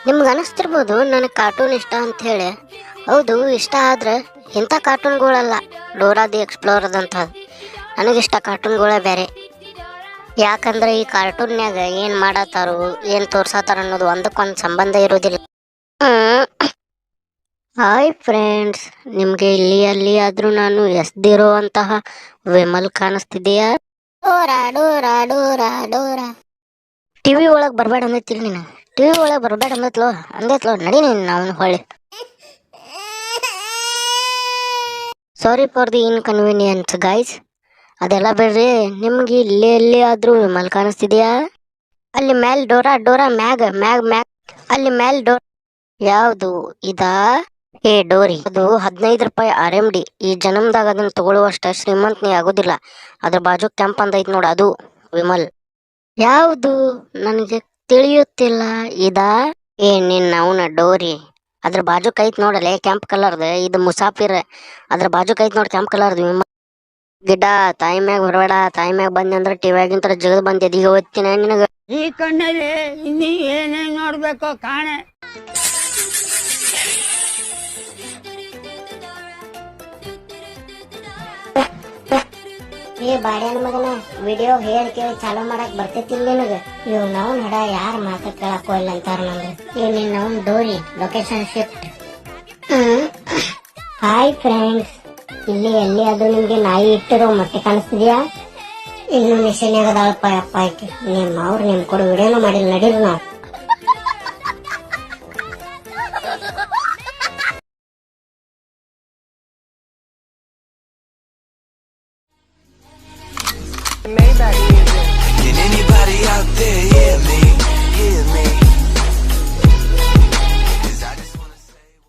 ನಿಮ್ಗೆ ಅನಿಸ್ತಿರ್ಬೋದು ನನಗೆ ಕಾರ್ಟೂನ್ ಇಷ್ಟ ಅಂತ ಹೇಳಿ. ಹೌದು, ಇಷ್ಟ ಆದ್ರೆ ಇಂಥ ಕಾರ್ಟೂನ್ಗಳಲ್ಲ, ಡೋರಾ ದಿ ಎಕ್ಸ್ಪ್ಲೋರದಂಥದ್ದು. ನನಗಿಷ್ಟ ಕಾರ್ಟೂನ್ಗಳೇ ಬೇರೆ. ಯಾಕಂದ್ರೆ ಈ ಕಾರ್ಟೂನ್ಯಾಗ ಏನು ಮಾಡತ್ತಾರೋ ಏನು ತೋರ್ಸತ್ತಾರ ಅನ್ನೋದು ಒಂದಕ್ಕೊಂದು ಸಂಬಂಧ ಇರೋದಿಲ್ಲ. ಹಾಯ್ ಫ್ರೆಂಡ್ಸ್, ನಿಮಗೆ ಇಲ್ಲಿ ಅಲ್ಲಿ ಆದರೂ ನಾನು ಎಸ್ದಿರೋ ವಿಮಲ್ ಕಾಣಿಸ್ತಿದೆಯಾ? Dora Dora Dora Dora. TV ಒಳಗೆ ಬರಬೇಡ ಅಂದೈತಿಲ್ಲ ನೀನು. ಟಿವಿ ಒಳಗೆ ಬರಬೇಡ ಅಂದೈತ್ಲೋ ನಡಿ ನೀನು ನಾವು ಹೊಳ್ಳಿ. Sorry for the inconvenience guys. ಅದೆಲ್ಲ ಬಿಡ್ರಿ, ನಿಮ್ಗೆ ಇಲ್ಲಿ ಎಲ್ಲಿ ಆದ್ರೂ ವಿಮಲ್ ಕಾಣಿಸ್ತಿದ್ಯಾ? ಅಲ್ಲಿ ಮ್ಯಾಲ್ ಡೋರಾ ಡೋರಾ ಮ್ಯಾಗ್ ಮ್ಯಾಗ್ ಮ್ಯಾಗ್ ಅಲ್ಲಿ ಮ್ಯಾಲ್ ಡೋರ್ ಯಾವುದು ಇದಾ? ಏ ಡೋರಿ, ಅದು 15 ರೂಪಾಯಿ RMD. ಈ ಜನ್ಮದಾಗ ಅದನ್ನ ತಗೊಳ್ಳುವಷ್ಟ ಶ್ರೀಮಂತ ನೀ ಆಗೋದಿಲ್ಲ. ಅದ್ರ ಬಾಜು ಕೆಂಪ್ ಅಂದೈತ್ ನೋಡ, ಅದು ವಿಮಲ್. ಯಾವುದು ನನಗೆ ತಿಳಿಯುತ್ತಿಲ್ಲ. ಇದಾ? ಏ ನಿನ್ನ ಅವನ ಡೋರಿ, ಅದ್ರ ಬಾಜು ಕೈತ್ ನೋಡಲೆ ಕೆಂಪ್ ಕಲರ್ದ, ಇದು ಮುಸಾಫಿರ್. ಅದ್ರ ಬಾಜು ಕೈತ್ ನೋಡ್ ಕೆಂಪ್ ಕಲರ್ದು ವಿಮಲ್. ಗಿಡ್ಡ, ತಾಯಿ ಮ್ಯಾಗ ಬರಬೇಡ. ತಾಯಿ ಮ್ಯಾಗ ಬಂದೆ ಅಂದ್ರೆ ಟಿವ್ಯಾಗಿಂತರ ಜಗದ್ ಬಂದ ಎದಿಗೆ ಓದ್ತೀನಿ ನಿನಗ. ಈ ಕಣ್ಣಲ್ಲಿ ಇನ್ನೀ ಏನೇನ್ ನೋಡ್ಬೇಕೋ ಕಾಣೆ. ಏ ಬಾಡ್ಯಾನ ಮಗನ, ವಿಡಿಯೋ ಹೇಳಿ ಕೇಳಿ ಚಾಲೂ ಮಾಡಕ್ ಬರ್ತೈತಿಲ್ಲ ನಿನಗ? ಇವ್ ನಾವು ನಡ ಯಾರ ಮಾತು ಕೇಳಕ್ ಇಲ್ಲ ಅಂತಾರ ನಂದು. ಏ ನಿನ್ನ ಅವ್ನ್ ಡೋರಿ ಲೊಕೇಶನ್ ಶಿಫ್ಟ್. ಹಾಯ್ ಫ್ರೆಂಡ್ಸ್, ಇಲ್ಲಿ ಎಲ್ಲಿ ಅದು ನಿಮ್ಗೆ ನಾಯಿ ಇಟ್ಟಿರೋ ಮೊಟ್ಟೆ ಕಾಣಿಸ್ತಿದ್ಯಾ? ಇನ್ನು ನಿಶೆನ್ಯಾಗದಾಳಪ್ಪ ಅಪ್ಪ ಆಯ್ಕೆ. ಅವ್ರು ನಿಮ್ ಕೊಡು ವಿಡಿಯೋನ ಮಾಡಿಲ್ಲ, ನಡೀರಿ ನಾವು. Can anybody out there hear me?